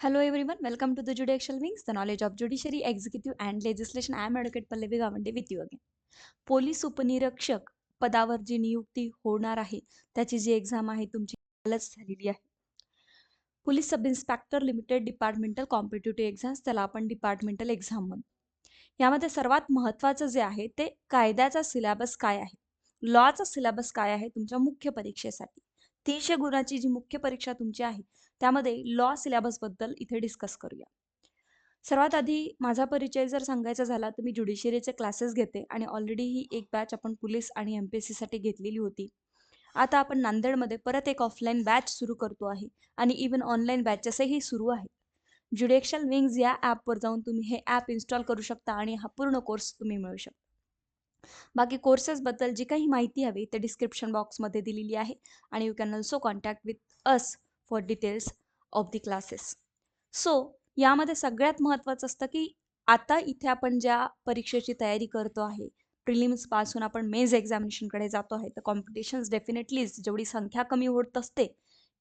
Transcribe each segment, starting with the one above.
Hello everyone, welcome to the Judicial Wings, the knowledge of judiciary, executive and legislation. I am Advocate Pallavi Gawande with you again. Police उपनिरीक्षक पदावर जी नियुक्ती होणार आहे त्याची जी exam आहे तुमची कालच झालेली आहे. Police sub inspector limited departmental competitive exams, त्याला आपण डिपार्टमेंटल एक्झाम म्हणतो. यामध्ये सर्वात महत्त्वाचं जे आहे ते कायद्याचा सिलेबस काय आहे, लॉचा सिलेबस काय आहे तुमच्या मुख्य परीक्षेसाठी. 300 गुणाची जी मुख्य परीक्षा तुमची आहे त्यामध्ये लॉ सिलेबसबद्दल इथे डिस्कस करूया. सर्वात आधी माझा परिचय जर सांगायचा झाला तर मी ज्युडिशियरीचे क्लासेस घेते आणि ऑलरेडी ही एक बॅच आपण पोलीस आणि MPSC साठी घेतलेली होती. आता आपण नांदेडमध्ये परत एक ऑफलाईन बॅच सुरू करतो आहे आणि इवन ऑनलाईन बॅचेसही सुरू आहेत. ज्युडिशियल विंग्स या ॲपवर जाऊन तुम्ही हे ॲप इन्स्टॉल करू शकता आणि हा पूर्ण कोर्स तुम्ही मिळू शकता. बाकी कोर्सेसबद्दल जी काही माहिती हवी ते डिस्क्रिप्शन बॉक्समध्ये दिलेली आहे आणि you can also contact with us for details of the classes. So यामध्ये सगळ्यात महत्त्वाचं असतं की आता इथे आपण ज्या परीक्षेची तयारी करतो आहे, प्रिलिम्स पासून आपण मेन्स एक्झामिनेशनकडे जातो आहे, तर कॉम्पिटिशन्स डेफिनेटलीच जेवढी संख्या कमी होत असते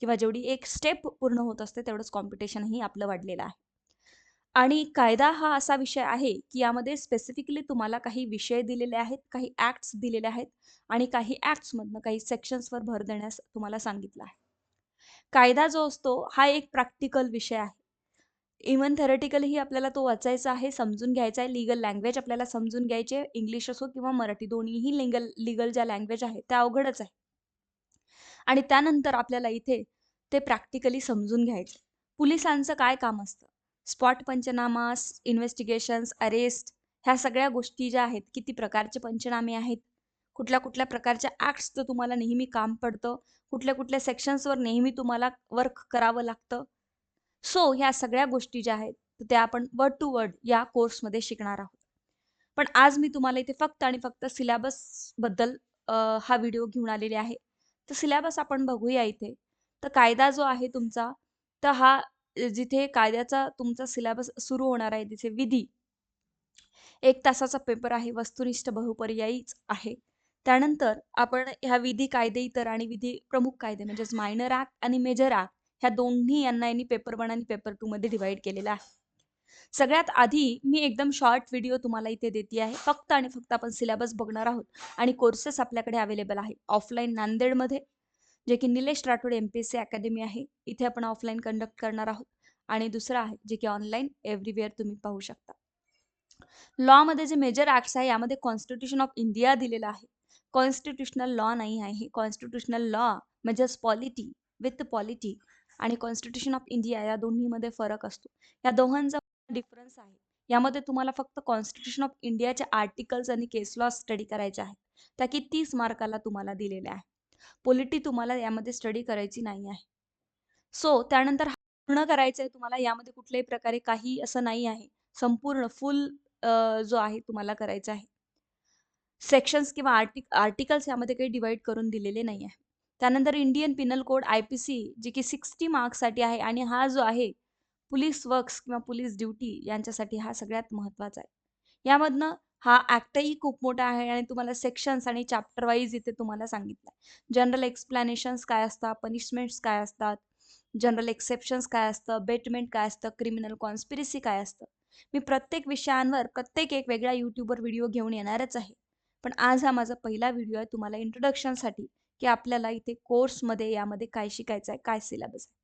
किंवा जेवढी एक स्टेप पूर्ण होत असते तेवढंच कॉम्पिटिशनही आपलं वाढलेलं आहे. आणि कायदा हा असा विषय आहे की यामध्ये स्पेसिफिकली तुम्हाला काही विषय दिलेले आहेत, काही ॲक्ट्स दिलेले आहेत आणि काही ॲक्ट्समधनं काही सेक्शन्सवर भर देण्यास तुम्हाला सांगितलं आहे. कायदा जो असतो हा एक प्रॅक्टिकल विषय आहे. इव्हन थेरटिकलीही आपल्याला तो वाचायचा आहे, समजून घ्यायचा आहे. लीगल लँग्वेज आपल्याला समजून घ्यायची आहे. इंग्लिश असो किंवा मराठी दोन्हीही लीगल ज्या लँग्वेज आहे त्या अवघडच आहे. आणि त्यानंतर आपल्याला इथे ते प्रॅक्टिकली समजून घ्यायचं. पोलिसांचं काय काम असतं? स्पॉट पंचनामा, इन्व्हेस्टिगेशन्स, अरेस्ट ह्या सगळ्या गोष्टी ज्या आहेत, किती प्रकारचे पंचनामे आहेत, कुठल्या-कुठल्या प्रकारच्या ॲक्ट्सचं तुम्हाला नेहमी काम पडतं, कुठल्या-कुठल्या सेक्शन्सवर नेहमी तुम्हाला वर्क करावं लागतं. सो ह्या सगळ्या गोष्टी ज्या आहेत, त्या आपण वर्ड टू वर्ड या कोर्समध्ये शिकणार आहोत. पण आज मी तुम्हाला इथे फक्त आणि फक्त सिलेबसबद्दल हा व्हिडिओ घेऊन आलेले आहे. तर सिलेबस आपण बघूया इथे. तर कायदा जो आहे तुमचा, तर हा जिथे कायद्याचा तुमचा सिलेबस सुरू होणार आहे तिथे विधी 1 तासाचा पेपर आहे, वस्तुनिष्ठ बहुपर्यायीच आहे. त्यानंतर आपण ह्या विधी कायदे इतर आणि विधी प्रमुख कायदे म्हणजेच मायनर ॲक्ट आणि मेजर ॲक्ट ह्या दोन्ही यांना यांनी पेपर 1 आणि पेपर 2 मध्ये डिव्हाईड केलेला आहे. सगळ्यात आधी मी एकदम शॉर्ट व्हिडिओ तुम्हाला इथे देते आहे. फक्त आणि फक्त आपण सिलेबस बघणार आहोत आणि कोर्सेस आपल्याकडे अवेलेबल आहे. ऑफलाईन नांदेडमध्ये जे की निलेश राठोड MPSC अकॅडमी आहे. इथे आपण ऑफलाईन कंडक्ट करणार आहोत आणि दुसरं आहे जे की ऑनलाईन एव्हरीवेअर तुम्ही पाहू शकता. लॉमध्ये जे मेजर ॲक्ट्स आहे यामध्ये कॉन्स्टिट्यूशन ऑफ इंडिया दिलेला आहे. कॉन्स्टिट्यूशनल लॉ नाही आहे. कॉन्स्टिट्यूशनल लॉ म्हणजेच पॉलिटी विथ पॉलिटी आणि कॉन्स्टिट्यूशन ऑफ इंडिया या दोन्हीमध्ये फरक असतो. या दोघांचा डिफरन्स आहे. यामध्ये तुम्हाला फक्त कॉन्स्टिट्यूशन ऑफ इंडियाचे आर्टिकल्स आणि केस लॉ स्टडी करायचे आहेत. त्या की 30 मार्काला तुम्हाला दिलेल्या आहे. पॉलिटी तुम्हाला यामध्ये स्टडी करायची नाही आहे. सो त्यानंतर पूर्ण करायचं आहे तुम्हाला. यामध्ये कुठल्याही प्रकारे काही असं नाही आहे. संपूर्ण फुल जो आहे तुम्हाला करायचा आहे. सेक्शन्स किंवा आर्टिकल्स यामध्ये काही डिवाइड करून दिलेले नाही आहे. त्यानंतर इंडियन पिनल कोड IPC जे की 60 मार्क्ससाठी आहे आणि हा जो आहे पोलीस वर्क्स किंवा पोलीस ड्युटी यांच्यासाठी हा सगळ्यात महत्त्वाचा आहे. यामधनं हा ॲक्टही खूप मोठा आहे आणि तुम्हाला सेक्शन्स आणि चॅप्टर वाईज इथे तुम्हाला सांगितलं आहे. जनरल एक्सप्लेनेशन्स काय असतात, पनिशमेंट्स काय असतात, जनरल एक्सेप्शन्स काय असतं, बेटमेंट काय असतं, क्रिमिनल कॉन्स्पिरसी काय असतं. मी प्रत्येक विषयांवर प्रत्येक एक वेगळा YouTubeवर व्हिडिओ घेऊन येणारच आहे. पण आज हा माझा पहिला व्हिडिओ आहे तुम्हाला इंट्रोडक्शनसाठी, की आपल्याला इथे कोर्समध्ये यामध्ये काय शिकायचं आहे, काय सिलेबस आहे.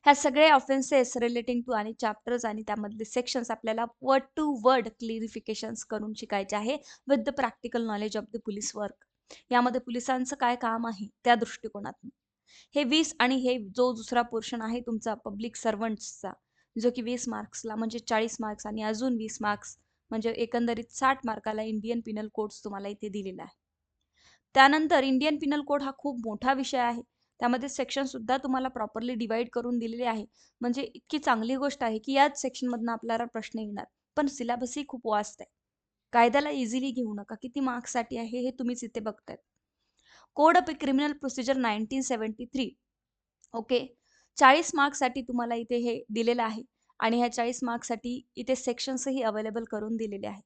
ह्या सगळे ऑफेन्सेस रिलेटिंग टू आणि चॅप्टर्स आणि त्यामधले सेक्शन्स आपल्याला वर्ड टू वर्ड क्लिअरिफिकेशन्स करून शिकायचे आहे with the practical knowledge of the police work. यामध्ये पोलिसांचं काय काम आहे त्या दृष्टिकोनातून. हे 20 आणि हे जो दुसरा पोर्शन आहे तुमचा पब्लिक सर्वंट्सचा, जो की 20 मार्क्सला म्हणजे 40 मार्क्स आणि अजून 20 मार्क्स म्हणजे एकंदरीत 60 मार्काला इंडियन पिनल कोड्स तुम्हाला इथे दिलेला आहे. त्यानंतर इंडियन पिनल कोड हा खूप मोठा विषय आहे. त्यामध्ये सेक्शन सुद्धा तुम्हाला प्रॉपरली डिवाइड करून दिलेले आहे. म्हणजे इतकी चांगली गोष्ट आहे की याच सेक्शनमधनं आपल्याला प्रश्न येणार. पण सिलेबसही खूप वास्ट आहे. कायद्याला इझिली घेऊ नका. किती मार्क्ससाठी आहे हे तुम्हीच इथे बघताय. Code of criminal procedure 1973. Okay. 40 मार्क्ससाठी तुम्हाला इथे हे दिलेलं आहे आणि ह्या 40 मार्क्ससाठी इथे सेक्शन्सही अवेलेबल करून दिलेले आहेत.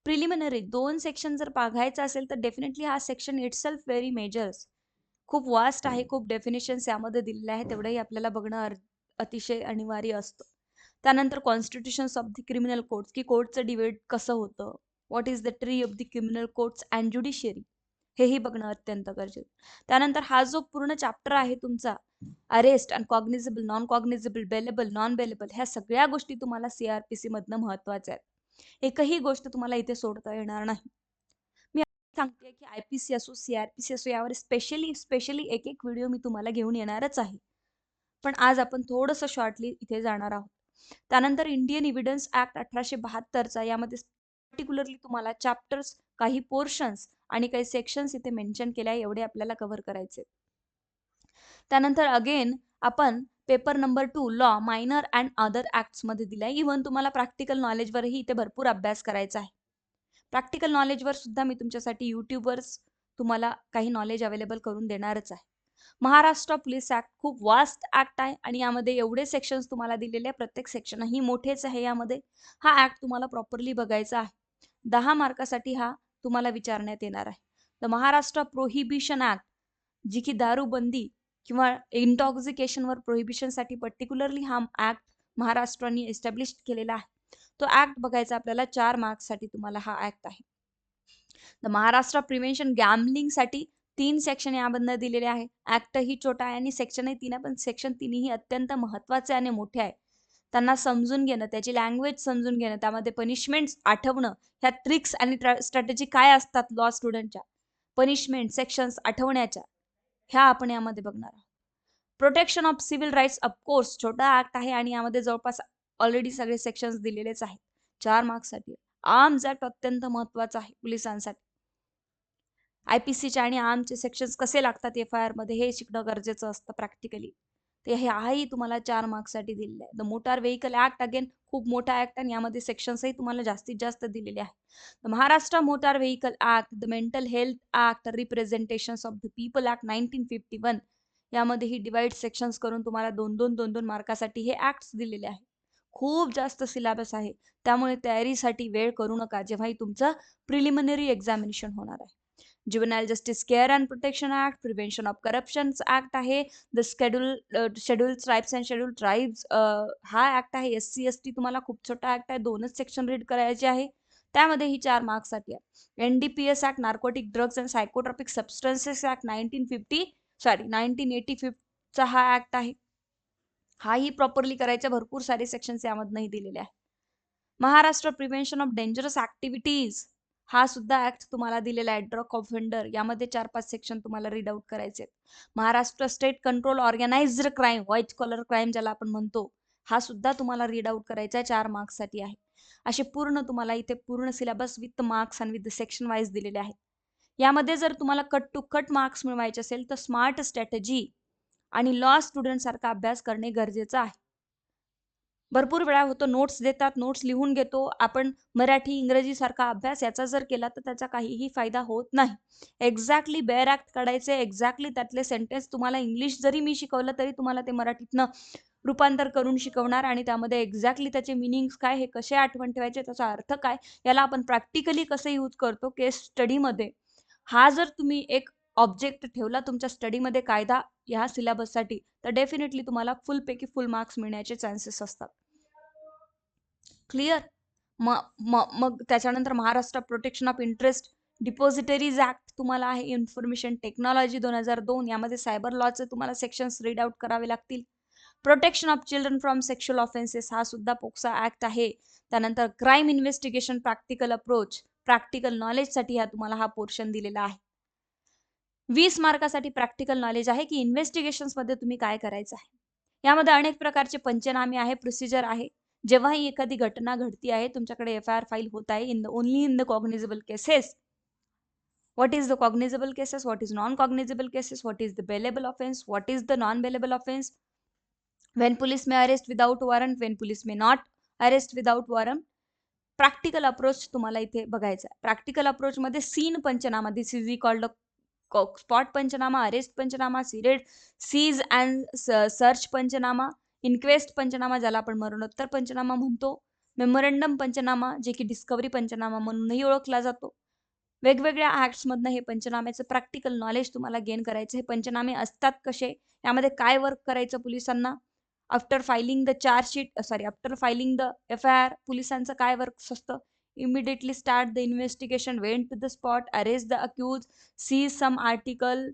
प्रिलिमिनरी 2 सेक्शन जर बघायचं असेल तर डेफिनेटली हा सेक्शन इटसेल्फ व्हेरी मेजर्स. खूप वास्ट आहे, खूप डेफिनेशन्स यामध्ये दिलेले आहेत. तेवढंही आपल्याला बघणं अतिशय अनिवार्य असतं. त्यानंतर कॉन्स्टिट्यूशन्स ऑफ द क्रिमिनल कोर्ट्स, की कोर्टचं डिबेट कसं होतं, what is the tree of the criminal courts and judiciary, हेही बघणं अत्यंत गरजेचं. त्यानंतर हा जो पूर्ण चॅप्टर आहे तुमचा, arrest, uncognizable, non cognizable, bailable, non bailable, ह्या सगळ्या गोष्टी तुम्हाला सीआरपीसी मधनं महत्वाच्या आहेत. एकही गोष्ट तुम्हाला इथे सोडता येणार नाही. मी सांगते की आयपीसी असो, सीआरपीसी असो, यावर स्पेशली स्पेशली एक एक व्हिडिओ मी तुम्हाला घेऊन येणारच आहे. पण आज आपण थोडंसं शॉर्टली इथे जाणार आहोत. त्यानंतर इंडियन एव्हिडन्स ऍक्ट 1872चा, यामध्ये पर्टिक्युलरली तुम्हाला चॅप्टर्स, काही पोर्शन्स आणि काही सेक्शन्स इथे मेन्शन केले आहे, एवढे आपल्याला कव्हर करायचे. त्यानंतर अगेन आपण paper number 2 law, minor and other acts मध्ये दिलाय. इव्हन तुम्हाला प्रॅक्टिकल नॉलेजवरही इथे भरपूर अभ्यास करायचा आहे. प्रॅक्टिकल नॉलेजवर सुद्धा मी तुमच्यासाठी युट्यूबवर तुम्हाला काही नॉलेज अवेलेबल करून देणारच आहे. महाराष्ट्र पोलीस ऍक्ट खूप वास्ट ऍक्ट आहे आणि यामध्ये एवढे सेक्शन्स तुम्हाला दिलेले आहे, प्रत्येक सेक्शनही मोठेच आहे. यामध्ये हा ऍक्ट तुम्हाला प्रॉपरली बघायचा आहे. 10 मार्कासाठी हा तुम्हाला विचारण्यात येणार आहे. द महाराष्ट्र प्रोहिबिशन ऍक्ट, जी की दारूबंदी किंवा इंटॉक्झिकेशनवर प्रोहिबिशनसाठी पर्टिक्युलरली हा ऍक्ट महाराष्ट्राने एस्टॅब्लिश केलेला आहे. तो ऍक्ट बघायचा आपल्याला. 4 मार्क्ससाठी तुम्हाला हा ऍक्ट आहे. द महाराष्ट्र प्रिव्हेन्शन गॅम्बलिंगसाठी 3 सेक्शन यामधनं दिलेले आहे. ऍक्टही छोटा आहे आणि सेक्शनही 3 आहे, पण सेक्शन 3ही अत्यंत महत्वाचे आणि मोठे आहे. त्यांना समजून घेणं, त्याची लँग्वेज समजून घेणं, त्यामध्ये पनिशमेंट्स आठवणं, ह्या ट्रिक्स आणि स्ट्रॅटेजी काय असतात लॉ स्टुडंटच्या, पनिशमेंट सेक्शन्स आठवण्याच्या, ह्या आपण यामध्ये बघणार आहोत. Protection of civil rights, of course छोटा ऍक्ट आहे आणि यामध्ये जवळपास ऑलरेडी सगळे सेक्शन्स दिलेलेच आहेत. 4 मार्क्ससाठी. आर्म्स ऍक्ट अत्यंत महत्वाचा आहे पोलिसांसाठी. आयपीसीचे आणि आर्मचे सेक्शन्स कसे लागतात एफआयआर मध्ये हे शिकणं गरजेचं असतं प्रॅक्टिकली. ते हाही तुम्हाला 4 मार्क्ससाठी दिलेलं आहे. The motor vehicle act again खूप मोठा ऍक्ट आणि यामध्ये सेक्शन्सही तुम्हाला जास्तीत जास्त दिलेले आहे. The Maharashtra motor vehicle act, the mental health act, representation of the people act 1951, यामध्ये ही डिवाइड सेक्शन्स करून तुम्हाला 2-2 मार्कासाठी हे ऍक्ट्स दिलेले आहे. खूप जास्त सिलेबस आहे, त्यामुळे तयारीसाठी वेळ करू नका जेव्हाही तुमचं प्रिलिमिनरी एक्झामिनेशन होणार आहे. Juvenile justice care and protection act, prevention of corruption act आहे. The schedule tribes and schedule tribes, हा ऍक्ट आहे. SC ST तुम्हाला खूप छोटा ऍक्ट आहे, 2च सेक्शन रीड करायचे आहे. त्यामध्ये ही 4 मार्क्ससाठी आहे. NDPS act, narcotic drugs and psychotropic substances act 1985 चा हा ऍक्ट आहे. हाही प्रॉपरली करायचा, भरपूर सारे सेक्शन्स यामधनंही दिलेले आहे. Maharashtra prevention of dangerous activities, हा सुद्धा ऍक्ट तुम्हाला दिलेला आहे. ड्रग ऑफेंडर, यामध्ये 4-5 सेक्शन तुम्हाला रीड आउट करायचे. Maharashtra state control organised crime, white collar crime ज्याला आपण म्हणतो, हा सुद्धा तुम्हाला रीड आउट करायचा आहे. 4 मार्क्ससाठी आहे. असे पूर्ण तुम्हाला इथे पूर्ण सिलेबस विथ मार्क्स आणि विथ सेक्शन वाईज दिलेले आहेत. यामध्ये जर तुम्हाला कट टू कट मार्क्स मिळवायचे असेल तर स्मार्ट स्ट्रॅटेजी आणि लॉ स्टुडंट सारखा अभ्यास करणे गरजेचं आहे. भरपूर वेळा होतं, नोट्स देतात, नोट्स लिहून घेतो आपण, मराठी इंग्रजी सारखा अभ्यास याचा जर केला तर त्याचा काहीही फायदा होत नाही. एक्झॅक्टली बेअर ऍक्ट काढायचे, एक्झॅक्टली त्यातले सेंटेन्स तुम्हाला इंग्लिश जरी मी शिकवलं तरी तुम्हाला ते मराठीतनं रूपांतर करून शिकवणार आणि त्यामध्ये एक्झॅक्टली त्याचे मिनिंग्स काय, हे कसे आठवण ठेवायचे, त्याचा अर्थ काय, याला आपण प्रॅक्टिकली कसं यूज करतो केस स्टडीमध्ये, हा जर तुम्ही एक ऑब्जेक्ट ठेवला तुमच्या स्टडीमध्ये कायदा ह्या सिलेबससाठी, तर डेफिनेटली तुम्हाला फुल पैकी फुल मार्क्स मिळण्याचे चान्सेस असतात. क्लिअर? मग त्याच्यानंतर Maharashtra protection of interest depositories act तुम्हाला आहे. इन्फॉर्मेशन टेक्नॉलॉजी 2002, यामध्ये सायबर लॉचे तुम्हाला सेक्शन्स रीड आउट करावे लागतील. Protection of children from sexual offences, हा सुद्धा पोक्सा ऍक्ट आहे. त्यानंतर crime investigation practical approach, practical नॉलेजसाठी हा तुम्हाला हा पोर्शन दिलेला आहे. 20 मार्कासाठी प्रॅक्टिकल नॉलेज आहे की इन्व्हेस्टिगेशन्स मध्ये तुम्ही काय करायचं आहे. यामध्ये अनेक प्रकारचे पंचनामे आहे, प्रोसिजर आहे. जेव्हाही एखादी घटना घडती आहे, तुमच्याकडे एफआयआर फाईल होत आहे, only in the cognizable cases. What is the cognizable cases, what is non cognizable cases, what is the bailable offence, what is the non bailable offence, when police may arrest without warrant, when police may not arrest without warrant. Practical approach तुम्हाला इथे बघायचा आहे. Practical approach मध्ये scene पंचनामा, दिस is we called spot पंचनामा, arrest पंचनामा, seize and search पंचनामा, inquest पंचनामा ज्याला आपण मरणोत्तर पंचनामा म्हणतो, मेमोरेंडम पंचनामा जे की डिस्कवरी पंचनामा म्हणूनही ओळखला जातो. वेगवेगळ्या ऍक्ट्स मधनं हे पंचनाम्याचं प्रॅक्टिकल नॉलेज तुम्हाला गेन करायचं. हे पंचनामे असतात कसे, यामध्ये काय वर्क करायचं पोलिसांना, after filing the chargesheet after filing the FIR पोलिसांचं काय वर्क असतं? Immediately start the investigation, went to the spot, arrest the accuse, see some article,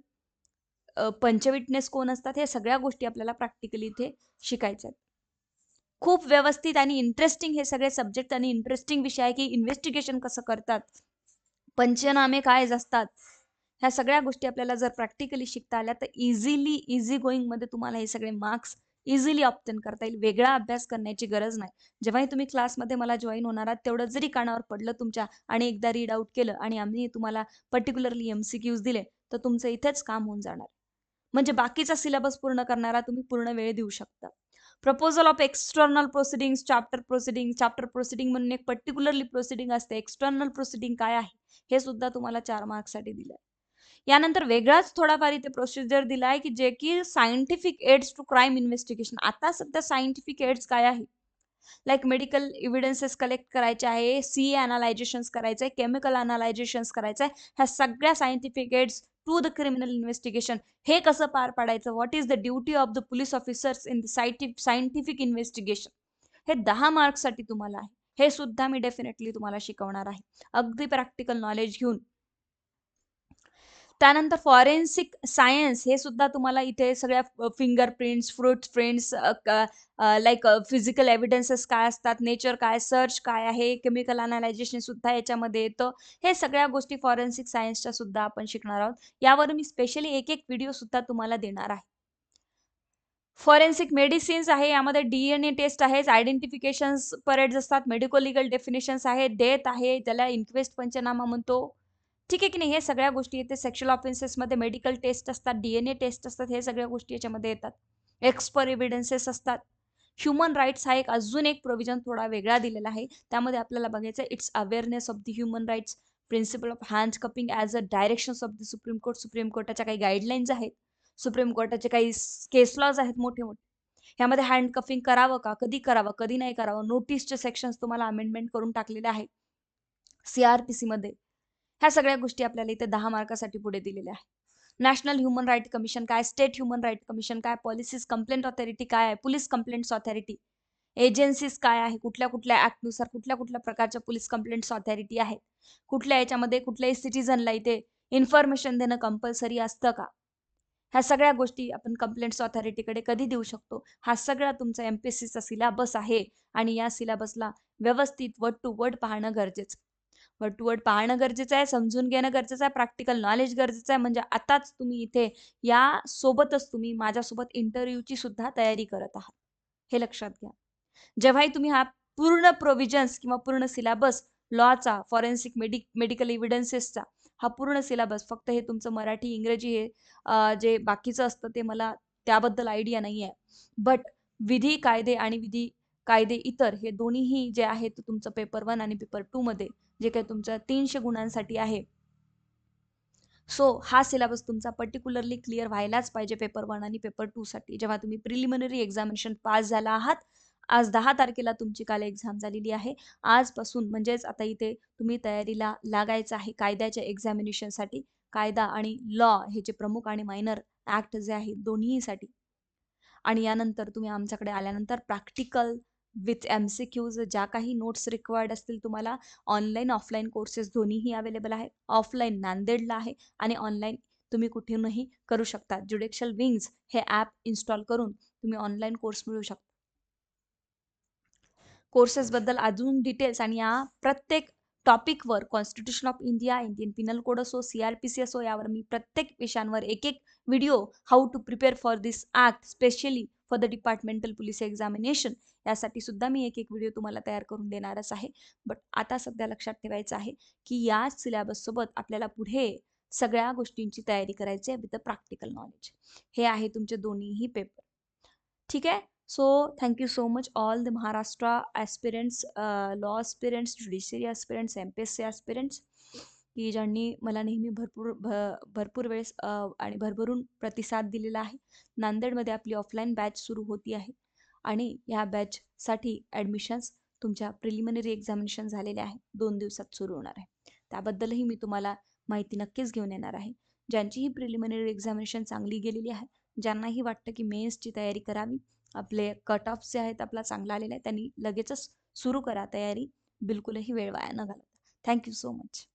panch witness कोण असतात, हे सगळ्या गोष्टी आपल्याला प्रॅक्टिकली इथे शिकायच्या आहेत. खूप व्यवस्थित आणि इंटरेस्टिंग हे सगळे सब्जेक्ट आणि इंटरेस्टिंग विषय आहे की इन्व्हेस्टिगेशन कसं करतात, पंचनामे काय असतात, ह्या सगळ्या गोष्टी आपल्याला जर प्रॅक्टिकली शिकता आल्या तर इझी गोईंग मध्ये तुम्हाला हे सगळे मार्क्स इझिली ऑप्टेन करता येईल. वेगळा अभ्यास करण्याची गरज नाही. जेव्हाही तुम्ही क्लासमध्ये मला जॉईन होणार आहात तेवढं जरी कानावर पडलं तुमच्या आणि एकदा रीड आउट केलं आणि आम्ही तुम्हाला पर्टिक्युलरली MCQs दिले तर तुमचं इथेच काम होऊन जाणार. म्हणजे बाकीचा सिलेबस पूर्ण करणारा तुम्ही पूर्ण वेळ देऊ शकता. Proposal of external proceeding, chapter proceeding म्हणून एक पर्टिक्युलरली प्रोसिडिंग असते. एक्सटर्नल प्रोसिडिंग काय आहे हे सुद्धा तुम्हाला 4 मार्क्ससाठी दिलंय. यानंतर वेगळाच थोडाफार इथे प्रोसिजर दिलाय की जे की scientific aids to crime investigation. आता सध्या सायंटिफिक एड्स काय आहे, लाईक मेडिकल एव्हिडन्सेस कलेक्ट करायचे आहे, CA अनालायझेशन्स करायचे आहे, केमिकल अनालायझेशन्स करायचे आहे, ह्या सगळ्या scientific aids to the criminal investigation हे कसं पार पाडायचं, what is the duty of the police officers in the scientific investigation, हे 10 मार्क्ससाठी तुम्हाला आहे. हे सुद्धा मी डेफिनेटली तुम्हाला शिकवणार आहे अगदी प्रॅक्टिकल नॉलेज घेऊन. त्यानंतर फॉरेन्सिक सायन्स हे सुद्धा तुम्हाला इथे सगळ्या फिंगरप्रिंट्स, फ्रूटप्रिंट्स, लाईक फिजिकल एव्हिडन्सेस काय असतात, नेचर काय, सर्च काय आहे, केमिकल अनालायझेशन सुद्धा याच्यामध्ये येतं. हे सगळ्या गोष्टी फॉरेन्सिक सायन्सच्या सुद्धा आपण शिकणार आहोत. यावर मी स्पेशली एक व्हिडिओ सुद्धा तुम्हाला देणार आहे. फॉरेन्सिक मेडिसिन्स आहे, यामध्ये DNA टेस्ट आहे, आयडेंटिफिकेशन्स परेड्स असतात, मेडिको लिगल डेफिनेशन्स आहे, डेथ आहे, त्याला इन्क्वेस्ट पंचनामा म्हणतो. ठीक आहे की नाही, हे सगळ्या गोष्टी येते. सेक्शुअल ऑफेन्सेसमध्ये मेडिकल टेस्ट असतात, DNA टेस्ट असतात, हे सगळ्या गोष्टी याच्यामध्ये येतात. एक्सपर एव्हिडन्सेस असतात. ह्युमन राईट्स हा एक अजून एक प्रोव्हिजन थोडा वेगळा दिलेला आहे. त्यामध्ये आपल्याला बघायचं it's awareness of the human rights, principle of handcuffing as a directions of the supreme court. Supreme कोर्टाच्या काही गाईडलाईन्स आहेत, सुप्रीम कोर्टाचे काही केस लॉज आहेत मोठे मोठे. ह्यामध्ये हँड कफिंग करावं का, कधी करावं, कधी नाही करावं, नोटीसचे सेक्शन्स तुम्हाला अमेंडमेंट करून टाकलेले आहेत CRPC मध्ये. ह्या सगळ्या गोष्टी आपल्याला इथे 10 मार्कासाठी पुढे दिलेल्या आहेत. नॅशनल ह्युमन राईट कमिशन काय, स्टेट ह्युमन राईट कमिशन काय, पॉलिसीज कंप्लेंट ऑथॉरिटी काय आहे, पोलीस कंप्लेंट्स ऑथॉरिटी, एजन्सीज काय आहे, कुठल्या कुठल्या ऍक्टनुसार कुठल्या कुठल्या प्रकारच्या पोलीस कंप्लेंट्स ऑथॉरिटी आहेत, कुठल्या याच्यामध्ये कुठल्याही सिटीजनला इथे इन्फॉर्मेशन देणं कंपल्सरी असतं का, ह्या सगळ्या गोष्टी आपण कंप्लेंट्स ऑथॉरिटीकडे कधी देऊ शकतो. हा सगळा तुमचा MPSCचा सिलेबस आहे आणि या सिलेबसला व्यवस्थित वर्ड टू वर्ड पाहणं गरजेचं. वर्ड टू वर्ड पाहणं गरजेचं आहे, समजून घेणं गरजेचं आहे, प्रॅक्टिकल नॉलेज गरजेचं आहे. म्हणजे आताच तुम्ही इथे या सोबतच तुम्ही माझ्यासोबत इंटरव्ह्यूची सुद्धा तयारी करत आहात, हे लक्षात घ्या. जेव्हाही तुम्ही हा पूर्ण प्रोव्हिजन्स किंवा पूर्ण सिलेबस लॉचा, फॉरेन्सिक मेडिकल एव्हिडन्सेसचा हा पूर्ण सिलेबस, फक्त हे तुमचं मराठी इंग्रजी हे जे बाकीचं असतं ते मला त्याबद्दल आयडिया नाही आहे, बट विधी कायदे आणि विधी कायदे इतर हे दोन्हीही जे आहे ते तुमचं पेपर 1 आणि पेपर 2 मध्ये जे काही तुमच्या 300 गुणांसाठी आहे, सो हा सिलेबस तुमचा पर्टिक्युलरली क्लिअर व्हायलाच पाहिजे पेपर 1 आणि पेपर 2 साठी. जेव्हा तुम्ही प्रिलिमिनरी एक्झामिनेशन पास झाला आहात, आज 10 तारखेला तुमची काल एक्झाम झालेली आहे, आजपासून म्हणजेच आता इथे तुम्ही तयारीला लागायचं आहे कायद्याच्या एक्झामिनेशनसाठी. कायदा आणि लॉ हे जे प्रमुख आणि मायनर ऍक्ट जे आहेत दोन्हीसाठी. आणि यानंतर तुम्ही आमच्याकडे आल्यानंतर प्रॅक्टिकल विथ MCQs, ज्या काही नोट्स रिक्वायर्ड असतील तुम्हाला, ऑनलाईन ऑफलाईन कोर्सेस दोन्हीही अवेलेबल आहेत. ऑफलाईन नांदेडला आहे आणि ऑनलाईन तुम्ही कुठूनही करू शकता. ज्युडिशियल विंग्स हे ॲप इन्स्टॉल करून तुम्ही ऑनलाईन कोर्स मिळू शकता. कोर्सेसबद्दल अजून डिटेल्स आणि या प्रत्येक टॉपिकवर, constitution of India, Indian penal code असो, CRPC असो, यावर मी प्रत्येक विषयांवर एक एक video, how to prepare for this act specially for the departmental police examination, यासाठी सुद्धा मी एक एक व्हिडिओ तुम्हाला तयार करून देणारच आहे. बट आता सध्या लक्षात ठेवायचं आहे की या सिलेबससोबत आपल्याला पुढे सगळ्या गोष्टींची तयारी करायची आहे विथ द प्रॅक्टिकल नॉलेज. हे आहे तुमचे दोन्हीही पेपर. ठीक आहे. So thank you so much all the Maharashtra aspirants, law aspirants, judiciary aspirants, MPSC aspirants, की ज्यांनी मला नेहमी भरपूर वेळेस आणि भरभरून प्रतिसाद दिलेला आहे. नांदेडमध्ये आपली ऑफलाईन बॅच सुरू होती आहे आणि या बॅचसाठी ॲडमिशन्स तुमच्या प्रिलिमिनरी एक्झामिनेशन झालेले आहे, 2 दिवसात सुरू होणार आहे. त्याबद्दलही मी तुम्हाला माहिती नक्कीच घेऊन येणार आहे. ज्यांचीही प्रिलिमिनरी एक्झामिनेशन चांगली गेलेली आहे, ज्यांनाही वाटतं की मेन्सची तयारी करावी, आपले कट ऑफ जे आहेत आपला चांगला आलेला आहे. त्यांनी लगेचच सुरू करा तयारी. बिलकुलही वेळ वाया न घालवता. Thank you so much.